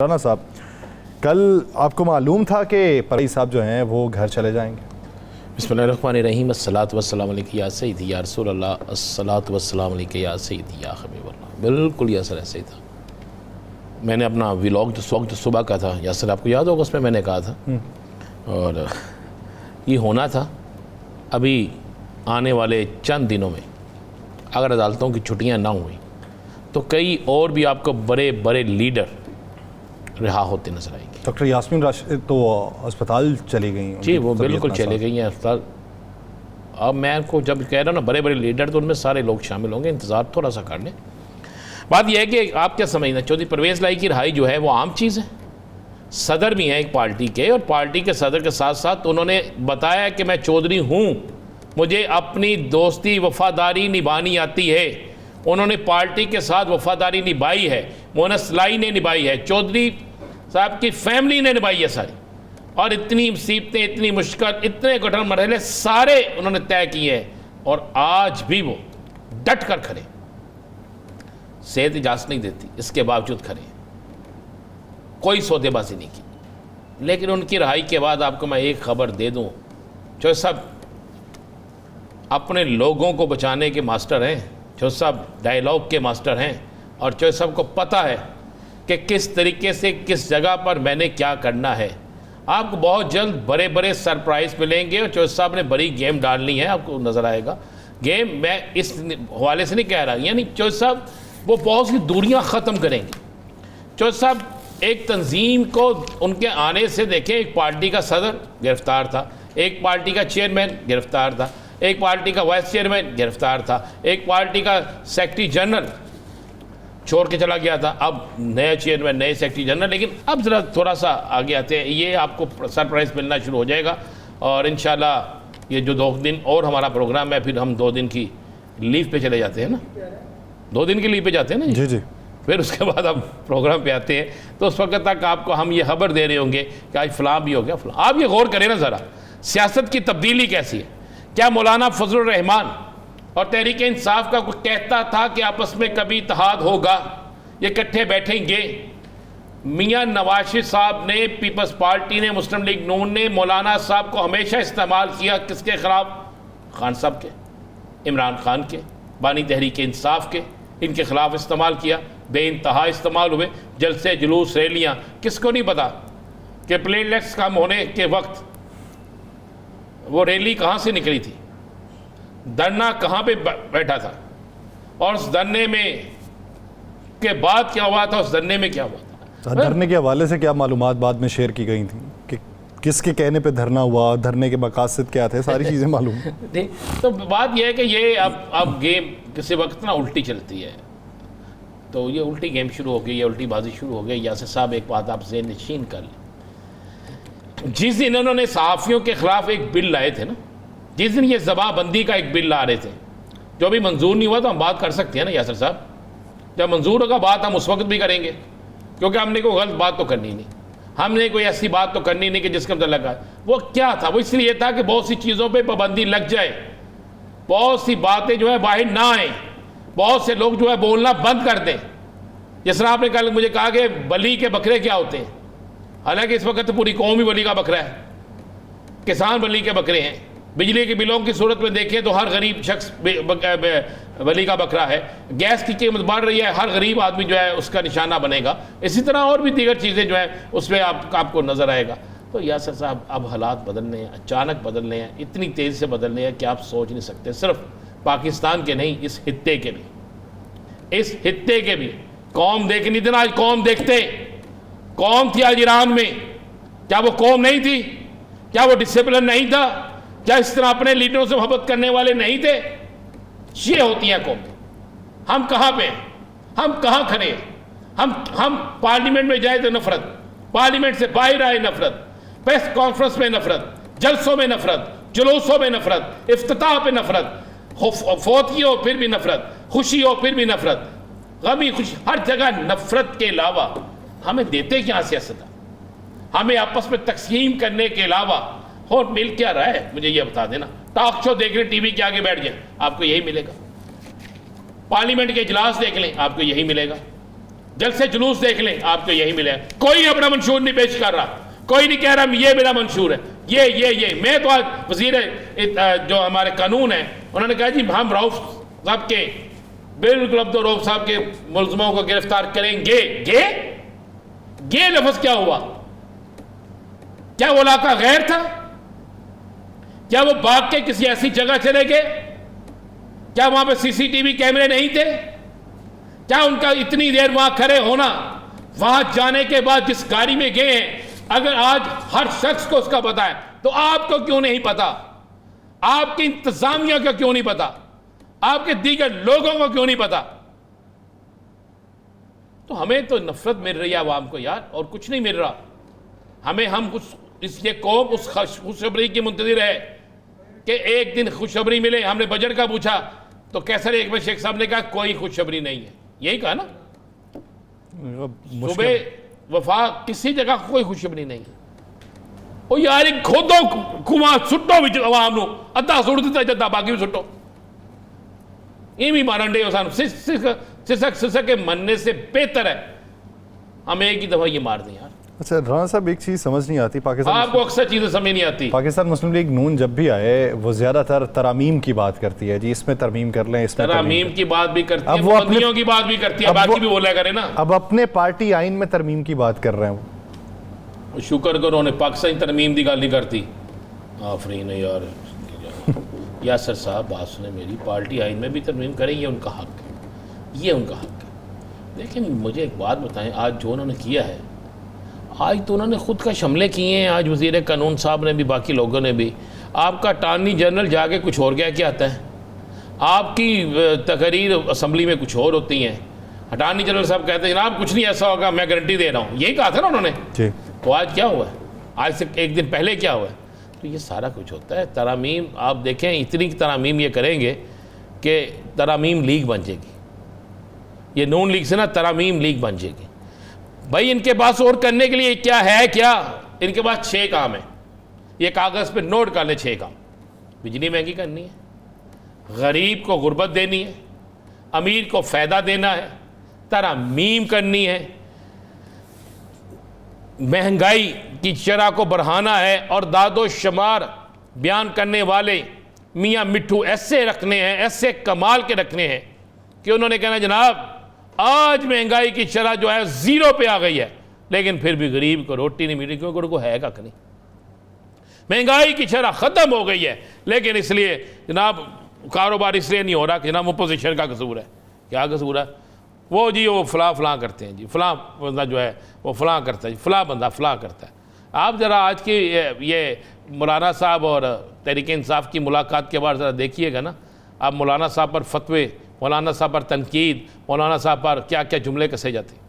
राना साहब, कल आपको मालूम था कि परवेज़ साहब जो हैं वो घर चले जाएंगे? बिस्मिल्लाहिर्रहमानिर्रहीम अस्सलातु वस्सलामु अलैका या सय्यदी या रसूल अल्लाह अस्सलातु वस्सलामु अलैका या सय्यदी या हबीबल्लाह। बिल्कुल यासर ऐसे ही था। मैंने अपना व्लॉग जो सुबह का था, यासर आपको याद होगा, उसमें मैंने कहा था और ये होना था। अभी आने वाले चंद दिनों में अगर अदालतों की छुट्टियाँ ना हुई तो कई और भी आपको बड़े बड़े लीडर रिहा होते नजर आएंगे। डॉक्टर यास्मीन राशिद तो अस्पताल चली गई? जी, वो बिल्कुल चले गई हैं अस्पताल। अब मैं आपको जब कह रहा हूँ ना बड़े बड़े लीडर, तो उनमें सारे लोग शामिल होंगे, इंतज़ार थोड़ा सा कर लें। बात यह है कि आप क्या समझना, चौधरी परवेज़ लाई की रिहाई जो है वो आम चीज़ है। सदर भी हैं एक पार्टी के, और पार्टी के सदर के साथ साथ उन्होंने बताया कि मैं चौधरी हूँ, मुझे अपनी दोस्ती वफादारी निभानी आती है। उन्होंने पार्टी के साथ वफादारी निभाई है, मोनस लाई ने निभाई है, चौधरी साहब की फैमिली ने निभाई है सारी। और इतनी मुसीबतें, इतनी मुश्किल, इतने कठिन मरहले सारे उन्होंने तय किए हैं और आज भी वो डट कर खड़े। सेहत इजाज़त नहीं देती, इसके बावजूद खड़े, कोई सौदेबाजी नहीं की। लेकिन उनकी रिहाई के बाद आपको मैं एक खबर दे दूं, जो सब अपने लोगों को बचाने के मास्टर हैं, जो सब डायलॉग के मास्टर हैं, और जो सबको पता है कि किस तरीके से किस जगह पर मैंने क्या करना है। आपको बहुत जल्द बड़े बड़े सरप्राइज़ मिलेंगे और चौधरी साहब ने बड़ी गेम डालनी है, आपको नज़र आएगा गेम। मैं इस हवाले से नहीं कह रहा, यानी चौधरी साहब वो बहुत सी दूरियां ख़त्म करेंगे। चौधरी साहब एक तंजीम को उनके आने से देखें, एक पार्टी का सदर गिरफ्तार था, एक पार्टी का चेयरमैन गिरफ्तार था, एक पार्टी का वाइस चेयरमैन गिरफ्तार था, एक पार्टी का सेक्रेटरी जनरल छोड़ के चला गया था, अब नया चेयरमैन, नए सेक्रेटरी जनरल। लेकिन अब ज़रा थोड़ा सा आगे आते हैं, ये आपको सरप्राइज़ मिलना शुरू हो जाएगा। और इंशाल्लाह ये जो 2 दिन और हमारा प्रोग्राम है, फिर हम 2 दिन की लीव पे चले जाते हैं ना, 2 दिन की लीव पे जाते हैं ना जी जी, फिर उसके बाद हम प्रोग्राम पे आते हैं। तो उस वक्त तक आपको हम ये खबर दे रहे होंगे कि आज फलां भी हो गया, फलां। आप ये गौर करें ना ज़रा, सियासत की तब्दीली कैसी है। क्या मौलाना फजलुर रहमान और तहरीक इंसाफ का कोई कहता था कि आपस में कभी इत्तेहाद होगा, ये इकट्ठे बैठेंगे? मियां नवाज साहब ने, पीपल्स पार्टी ने, मुस्लिम लीग नून ने मौलाना साहब को हमेशा इस्तेमाल किया किसके खिलाफ? खान साहब के, इमरान खान के, बानी तहरीक इंसाफ के, इनके खिलाफ इस्तेमाल किया, बेइंतहा इस्तेमाल हुए। जलसे, जुलूस, रैलियाँ, किसको नहीं पता कि प्लेटलेट्स कम होने के वक्त वो रैली कहाँ से निकली थी, धरना कहाँ पे बैठा था, और उस धरने में के बाद क्या हुआ था, उस धरने में क्या हुआ था। धरने के हवाले से क्या मालूमात बाद में शेयर की गई थी कि किसके कहने पे धरना हुआ, धरने के मकासद क्या थे, सारी चीज़ें मालूम है। तो बात यह है कि ये अब गेम किसी वक्त ना उल्टी चलती है, तो ये उल्टी गेम शुरू हो गई, ये उल्टी बाजी शुरू हो गई। यासिर साहब एक बात आप ज़हन नशीन कर लें, जिस दिन इन्होंने सहाफ़ियों के ख़िलाफ़ एक बिल लाए थे ना, जिस दिन ये ज़बाबंदी का एक बिल ला रहे थे, जो अभी मंजूर नहीं हुआ, तो हम बात कर सकते हैं ना यासिर साहब, जब मंजूर होगा बात हम उस वक्त भी करेंगे, क्योंकि हमने कोई गलत बात तो करनी नहीं, हमने कोई ऐसी बात तो करनी नहीं कि जिसका मतलब लगा। वो क्या था, वो इसलिए था कि बहुत सी चीज़ों पे पाबंदी लग जाए, बहुत सी बातें जो है बाहर ना आए, बहुत से लोग जो है बोलना बंद कर दें। जिस तरह आपने कल मुझे कहा कि बली के बकरे क्या होते हैं, हालांकि इस वक्त पूरी कौम ही बली का बकरा है, किसान बली के बकरे हैं। बिजली के बिलों की सूरत में देखें तो हर गरीब शख्स बली का बकरा है। गैस की कीमत बढ़ रही है, हर गरीब आदमी जो है उसका निशाना बनेगा। इसी तरह और भी दीगर चीज़ें जो है उसमें आपको नज़र आएगा। तो यासिर साहब अब हालात बदलने हैं, अचानक बदलने हैं, इतनी तेज़ी से बदलने हैं कि आप सोच नहीं सकते। सिर्फ पाकिस्तान के नहीं, इस हित्ते के भी, इस हित्ते के भी कौम देखनी थी ना। आज कौम देखते, कौम थी आज ईरान में, क्या वो कौम नहीं थी? क्या वो डिसिप्लिन नहीं था? क्या इस तरह अपने लीडरों से मोहब्बत करने वाले नहीं थे? ये होती हैं कौम। हम कहाँ पे हैं, हम कहाँ खड़े हैं? हम पार्लियामेंट में जाए तो नफरत, पार्लियामेंट से बाहर आए नफरत, प्रेस कॉन्फ्रेंस में नफरत, जलसों में नफरत, जुलूसों में नफरत, इफ्तिताह पे नफरत, फौतगी हो फिर भी नफरत, खुशी हो फिर भी नफरत, गमी खुशी, हर जगह नफरत के अलावा हमें देते क्या सियासत? हमें आपस में तकसीम करने के अलावा और मिल क्या रहा है? मुझे ये बता देना। टॉक शो देख लें, टीवी के आगे बैठ जाए, आपको यही मिलेगा। पार्लियामेंट के इजलास देख लें, आपको यही मिलेगा। जलसे जुलूस देख लें, आपको यही मिले। कोई अपना मंशूर नहीं पेश कर रहा, कोई नहीं कह रहा ये मेरा मंशूर है, ये। मैं तो आज वजीर जो हमारे कानून है उन्होंने कहा जी हम रऊफ साहब के बिल्कुल अब्दुल रऊफ साहब के मुलजमों को गिरफ्तार करेंगे। गे लफ्ज क्या हुआ? क्या वो इलाका गैर था? क्या वो भाग के किसी ऐसी जगह चले गए? क्या वहां पे सीसीटीवी कैमरे नहीं थे? क्या उनका इतनी देर वहां खड़े होना, वहां जाने के बाद जिस गाड़ी में गए हैं, अगर आज हर शख्स को उसका पता है तो आपको क्यों नहीं पता? आपकी इंतजामिया को क्यों नहीं पता? आपके दीगर लोगों को क्यों नहीं पता? तो हमें तो नफरत मिल रही है आवाम को यार, और कुछ नहीं मिल रहा हमें। हम कुछ ये कौम उस खुशखबरी की मुंतजिर है कि एक दिन खुशखबरी मिले। हमने बजट का पूछा तो कैसर एक में शेख साहब ने कहा कोई खुशखबरी नहीं है, यही कहा ना। सुबह वफा किसी जगह कोई खुशखबरी नहीं है। ओ यार एक खोदो कुआं सुट्टो विच आवाम नूं, अद्धा सुट दिता जद्दा बाकी भी सुट्टो। इवें मारन डे हो सानूं, सिसक के मरने से बेहतर है हम एक ही दफा ये मार दें यार। अच्छा राना साहब, एक चीज़ समझ नहीं आती, पाकिस्तान आपको अक्सर चीज़ें समझ नहीं आती। पाकिस्तान मुस्लिम लीग नून जब भी आए वो ज़्यादातर तरामीम की बात करती है जी, इसमें तरमीम कर लें, इसमें तरामीम की बात भी करती है, वो अपने बंदियों की बात भी करती है, बाकी भी बोला करे ना। अब अपने पार्टी आइन में तरमीम की बात कर रहे हैं वो। शुक्र करो उन्हें पाकिस्तानी तरमीम की गल नहीं करती। आफरीन है यार यासर साहब, बात सुने मेरी, पार्टी आइन में भी तरमीम करें, ये उनका हक है, ये उनका हक है। लेकिन मुझे एक बात बताएं, आज जो उन्होंने किया है, आज तो उन्होंने खुद का शमले किए हैं, आज वज़ीर कानून साहब ने भी, बाकी लोगों ने भी। आपका अटार्नी जनरल जाके कुछ और क्या आता है, आपकी तकरीर असम्बली में कुछ और होती हैं। अटार्नी जनरल साहब कहते हैं जनाब कुछ नहीं ऐसा होगा, मैं गारंटी दे रहा हूँ, यही कहा था ना उन्होंने। तो आज क्या हुआ है? आज से एक दिन पहले क्या हुआ है? तो ये सारा कुछ होता है। तरामीम आप देखें, इतनी तरामीम ये करेंगे कि तरामीम लीग बन जाएगी। ये नून लीग से ना तरामीम लीग बन जाएगी। भाई इनके पास और करने के लिए क्या है? क्या इनके पास 6 काम है, ये कागज़ पे नोट कर ले। 6 काम। बिजली महंगी करनी है, गरीब को गुर्बत देनी है, अमीर को फ़ायदा देना है, तरामीम करनी है, महंगाई की शरह को बढ़ाना है, और दादो शुमार बयान करने वाले मियाँ मिट्ठू ऐसे रखने हैं, ऐसे कमाल के रखने हैं कि उन्होंने कहना जनाब आज महंगाई की शरह जो है 0 पे आ गई है, लेकिन फिर भी गरीब को रोटी नहीं मिली, क्योंकि उनको है कख नहीं। महंगाई की शरह ख़त्म हो गई है, लेकिन इसलिए जनाब कारोबार इसलिए नहीं हो रहा कि जनाब अपोजिशन का कसूर है। क्या कसूर है? वो जी वो फ़लाँ करते हैं जी, फ़लाँ बंदा जो है वो फ़लाँ करता है, फ़लाँ बंदा फ़लाँ करता है। आप ज़रा आज की ये मौलाना साहब और तहरीक इंसाफ की मुलाकात के बाद ज़रा देखिएगा ना, आप मौलाना साहब पर फतवे, मौलाना साहब पर तनकीद, मौलाना साहब पर क्या क्या जुमले कसे जाते हैं।